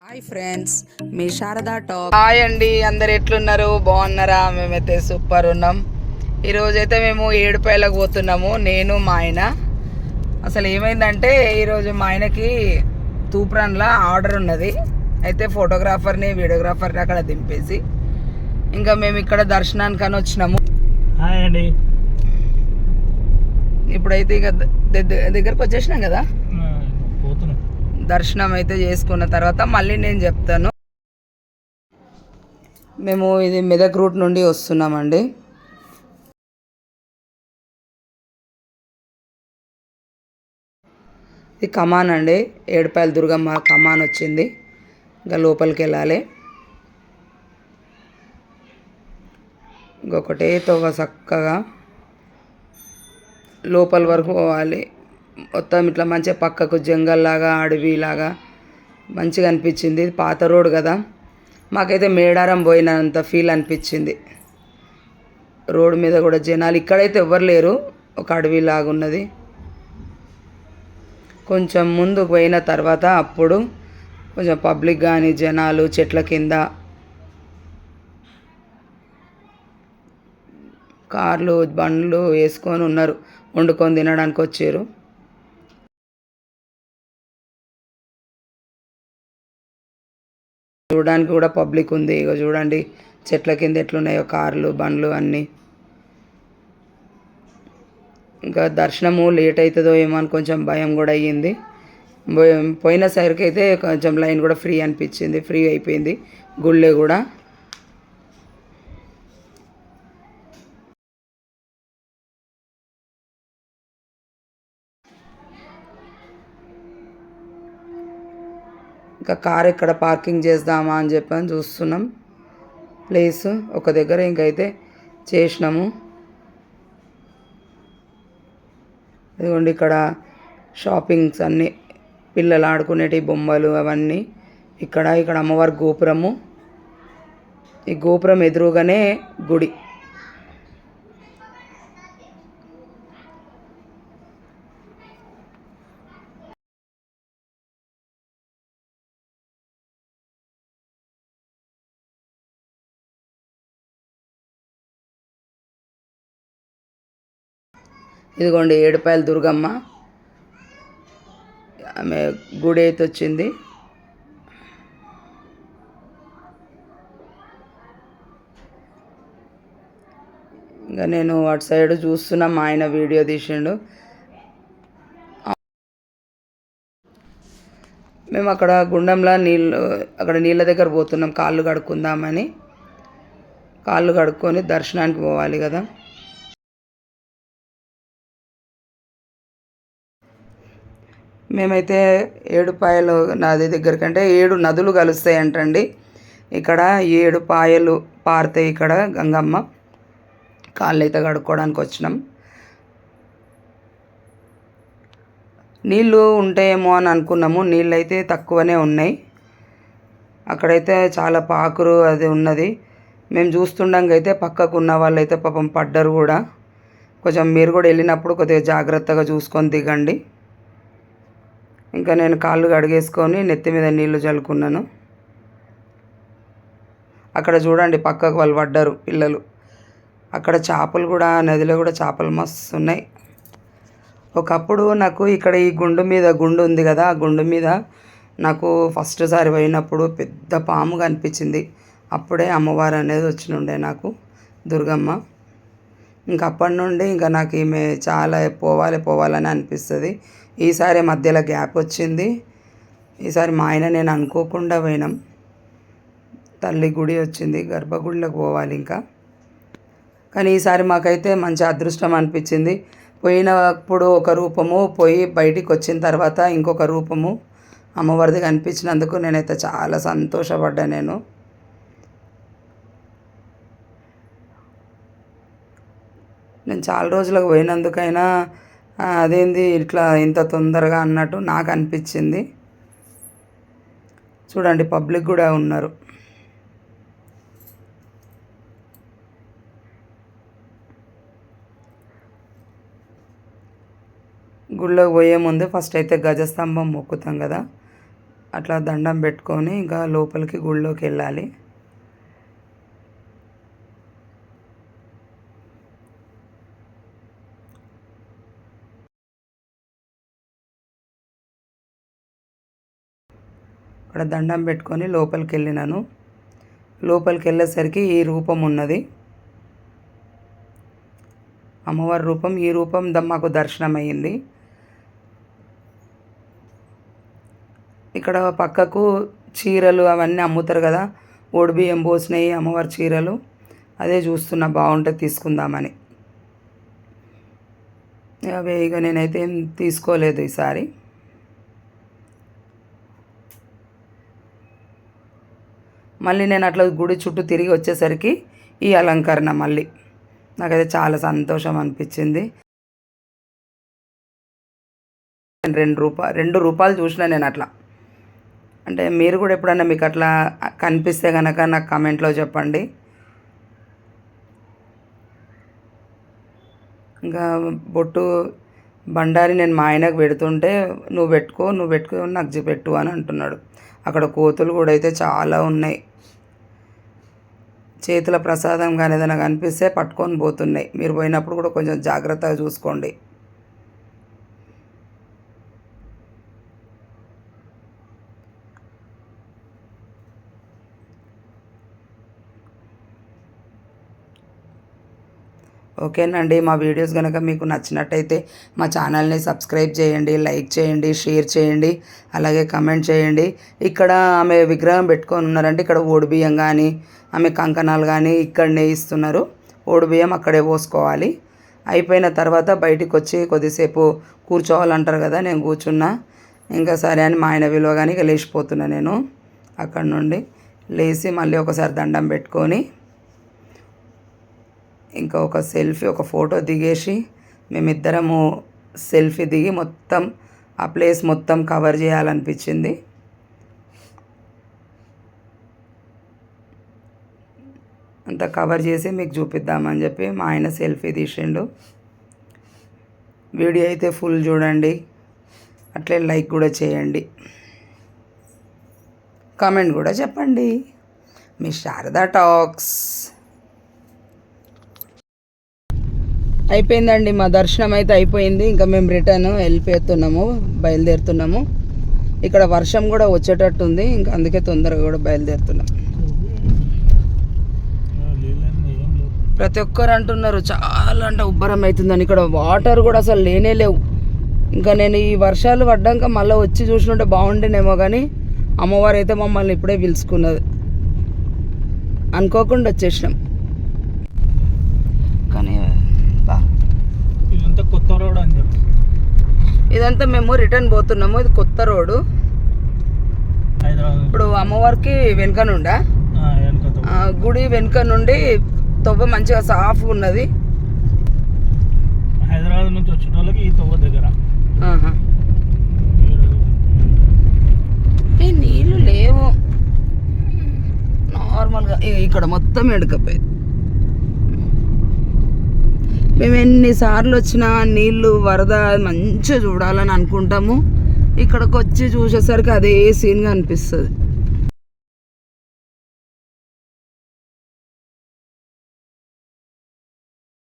Hi friends, మీ Sharada talk. Hi అండి, అందరు ఎట్లున్నారు? బాగున్నారా? మేమైతే సూపర్ ఉన్నాం. ఈరోజైతే మేము ఏడుపాయలకు పోతున్నాము, నేను మా ఆయన. అసలు ఏమైందంటే ఈరోజు మా ఆయనకి తూప్రాన్లో ఆర్డర్ ఉన్నది. అయితే ఫోటోగ్రాఫర్ని వీడియోగ్రాఫర్ని అక్కడ దింపేసి ఇంకా మేము ఇక్కడ దర్శనానికని వచ్చినాము. హాయ్ అండి. ఇప్పుడైతే ఇక దగ్గరకు వచ్చేసినాం కదా, పోతున్నాం. దర్శనం అయితే చేసుకున్న తర్వాత మళ్ళీ నేను చెప్తాను. మేము ఇది మెదక్ రూట్ నుండి వస్తున్నామండి. ఇది కమాన్ అండి, ఏడుపాయల దుర్గమ్మ కమాన్ వచ్చింది. ఇంకా లోపలికి వెళ్ళాలి. ఇంకొకటే తోక చక్కగా లోపల వరకు పోవాలి. మొత్తం ఇట్లా మంచిగా పక్కకు జంగల్లాగా అడవిలాగా మంచిగా అనిపించింది. పాత రోడ్ కదా, మాకైతే మేడారం పోయినంత ఫీల్ అనిపించింది. రోడ్డు మీద కూడా జనాలు, ఇక్కడైతే ఎవ్వరు లేరు, ఒక అడవిలాగా ఉన్నది. కొంచెం ముందుకు పోయిన తర్వాత అప్పుడు కొంచెం పబ్లిక్ కానీ జనాలు చెట్ల కింద కార్లు బండ్లు వేసుకొని ఉన్నారు, వండుకొని తినడానికి వచ్చారు. చూడడానికి కూడా పబ్లిక్ ఉంది. ఇక చూడండి చెట్ల కింద ఎట్లున్నాయో కార్లు బండ్లు అన్నీ. ఇంకా దర్శనము లేట్ అవుతుందో ఏమో అని కొంచెం భయం కూడా అయ్యింది. పోయిన సరికి అయితే కొంచెం లైన్ కూడా ఫ్రీ అనిపించింది, ఫ్రీ అయిపోయింది గుళ్ళే కూడా. ఇంకా కార్ ఎక్కడ పార్కింగ్ చేద్దామా అని చెప్పని చూస్తున్నాం ప్లేస్. ఒక దగ్గర ఇంకైతే చేసినాము. ఇదిగోండి ఇక్కడ షాపింగ్స్ అన్నీ, పిల్లలు ఆడుకునేటి బొమ్మలు అవన్నీ. ఇక్కడ అమ్మవారి గోపురము, ఈ గోపురం ఎదురుగానే గుడి. ఇదిగోండి ఏడుపాయల దుర్గమ్మ, ఆమె గుడి అయితే వచ్చింది. ఇంకా నేను అటు సైడ్ చూస్తున్నా, మా ఆయన వీడియో తీసిండు. మేము అక్కడ గుండంలో అక్కడ నీళ్ళ దగ్గర పోతున్నాం కాళ్ళు కడుక్కుందామని. కాళ్ళు కడుక్కొని దర్శనానికి పోవాలి కదా. మేమైతే ఏడుపాయలు నది దగ్గర కంటే 7 నదులు కలుస్తాయి అంటండి. ఇక్కడ 7 పాయలు పారుతాయి ఇక్కడ గంగమ్మ. కాళ్ళు అయితే కడుక్కోవడానికి వచ్చినాం. నీళ్ళు ఉంటాయేమో అని అనుకున్నాము, నీళ్ళు అయితే తక్కువనే ఉన్నాయి. అక్కడైతే చాలా పాకురు అది ఉన్నది. మేము చూస్తుండగా అయితే పక్కకు ఉన్న వాళ్ళు అయితే పాపం పడ్డరు కూడా. కొంచెం మీరు కూడా వెళ్ళినప్పుడు కొద్దిగా జాగ్రత్తగా చూసుకొని దిగండి. ఇంకా నేను కాళ్ళు కడిగేసుకొని నెత్తి మీద నీళ్లు చల్లుకున్నాను. అక్కడ చూడండి పక్కకు వాళ్ళు పడ్డారు పిల్లలు. అక్కడ చేపలు కూడా, నదిలో కూడా చేపలు మస్తు ఉన్నాయి. ఒకప్పుడు నాకు ఇక్కడ ఈ గుండు ఉంది కదా, ఆ గుండు మీద నాకు ఫస్ట్ సారి పోయినప్పుడు పెద్ద పాము కనిపించింది. అప్పుడే అమ్మవారు అనేది వచ్చినుండే నాకు, దుర్గమ్మ. ఇంకా అప్పటి నుండి ఇంకా నాకు ఈమె చాలా పోవాలని అనిపిస్తుంది. ఈసారి మధ్యలో గ్యాప్ వచ్చింది. ఈసారి మా ఆయన నేను అనుకోకుండా పోయినాం. తల్లి గుడి వచ్చింది, గర్భగుడిలోకి పోవాలి ఇంకా. కానీ ఈసారి మాకైతే మంచి అదృష్టం అనిపించింది. పోయినప్పుడు ఒక రూపము, పోయి బయటికి వచ్చిన తర్వాత ఇంకొక రూపము అమ్మవారిది కనిపించినందుకు నేనైతే చాలా సంతోషపడ్డా. నేను చాలా రోజులకు పోయినందుకైనా అదేంది ఇట్లా ఇంత తొందరగా అన్నట్టు నాకు అనిపించింది. చూడండి పబ్లిక్ కూడా ఉన్నారు. గుళ్ళోకి పోయే ముందు ఫస్ట్ అయితే గజస్తంభం మొక్కుతాం కదా, అట్లా దండం పెట్టుకొని ఇంకా లోపలికి గుళ్ళోకి వెళ్ళాలి. అక్కడ దండం పెట్టుకొని లోపలికి వెళ్ళినాను. లోపలికి వెళ్ళేసరికి ఈ రూపం ఉన్నది, అమ్మవారి రూపం. ఈ రూపం మాకు దర్శనం అయ్యింది. ఇక్కడ పక్కకు చీరలు అవన్నీ అమ్ముతారు కదా, బియ్యం పోసినాయి అమ్మవారి చీరలు. అదే చూస్తున్నా, బాగుంటే తీసుకుందామని. అవే ఇక నేనైతే ఏం తీసుకోలేదు ఈసారి. మళ్ళీ నేను అట్లా గుడి చుట్టూ తిరిగి వచ్చేసరికి ఈ అలంకరణ మళ్ళీ నాకైతే చాలా సంతోషం అనిపించింది. 2 రూపాయలు చూసిన నేను అట్లా. అంటే మీరు కూడా ఎప్పుడన్నా మీకు అట్లా కనిపిస్తే కనుక నాకు కామెంట్లో చెప్పండి. ఇంకా బొట్టు బండారి నేను మా ఆయనకు పెడుతుంటే నువ్వు పెట్టుకో నాకు పెట్టు అని అంటున్నాడు. అక్కడ కోతులు కూడా అయితే చాలా ఉన్నాయి. చేతుల ప్రసాదం కానీ ఏదైనా కనిపిస్తే పట్టుకొని పోతున్నాయి. మీరు పోయినప్పుడు కూడా కొంచెం జాగ్రత్తగా చూసుకోండి. ఓకేనండి, మా వీడియోస్ కనుక మీకు నచ్చినట్టయితే మా ఛానల్ని సబ్స్క్రైబ్ చేయండి, లైక్ చేయండి, షేర్ చేయండి, అలాగే కమెంట్ చేయండి. ఇక్కడ ఆమె విగ్రహం పెట్టుకొని ఉన్నారంటే ఇక్కడ బియ్యం కానీ ఆమె కంకణాలు కానీ ఇక్కడనే ఇస్తున్నారు. బియ్యం అక్కడే పోసుకోవాలి. అయిపోయిన తర్వాత బయటికి వచ్చి కొద్దిసేపు కూర్చోవాలంటారు కదా, నేను కూర్చున్నా. ఇంకా సరే అని మా ఆయన విలువగానే ఇక లేచిపోతున్నా. నేను అక్కడ నుండి లేచి మళ్ళీ ఒకసారి దండం పెట్టుకొని ఇంకా ఒక సెల్ఫీ, ఒక ఫోటో దిగేసి మేమిద్దరము సెల్ఫీ దిగి మొత్తం ఆ ప్లేస్ మొత్తం కవర్ చేయాలనిపించింది. అంతా కవర్ చేసి మీకు చూపిద్దామని చెప్పి మా ఆయన సెల్ఫీ తీసిండు. వీడియో అయితే ఫుల్ చూడండి, అట్లే లైక్ కూడా చేయండి, కామెంట్ కూడా చెప్పండి. మీ శారదా టాక్స్. అయిపోయిందండి, మా దర్శనం అయితే అయిపోయింది. ఇంకా మేము రిటర్న్ బయలుదేరుతున్నాము. ఇక్కడ వర్షం కూడా వచ్చేటట్టు ఉంది, ఇంకా అందుకే తొందరగా కూడా బయలుదేరుతున్నాం. ప్రతి ఒక్కరు అంటున్నారు చాలా అంటే ఉబ్బరం అవుతుందని. ఇక్కడ వాటర్ కూడా అసలు లేనే లేవు. ఇంకా నేను ఈ వర్షాలు పడ్డాక మళ్ళీ వచ్చి చూసినట్టే బాగుండేనేమో, కానీ అమ్మవారు అయితే మమ్మల్ని ఇప్పుడే పిలుచుకున్నది. అనుకోకుండా వచ్చేసినాం. కానీ ఇదంతా కొత్త రోడ్ అని చెప్పి ఇదంతా మేము రిటర్న్ పోతున్నాము. ఇది కొత్త రోడ్డు. హైదరాబాద్ ఇప్పుడు అమ్మవారికి వెనుక నుండా గుడి వెనుక నుండి తొవ్వ మంచిగా సాఫ్గా ఉన్నది. హైదరాబాద్ నుంచి వచ్చిన వాళ్ళకి ఈ తొవ్వ దగ్గర ఈ నీళ్ళు లేవు నార్మల్గా. ఇక్కడ మొత్తం ఎడకపోయింది. మేము ఎన్నిసార్లు వచ్చినా నీళ్ళు వరద మంచిగా చూడాలని అనుకుంటాము. ఇక్కడికి వచ్చి చూసేసరికి అదే సీన్గా అనిపిస్తుంది.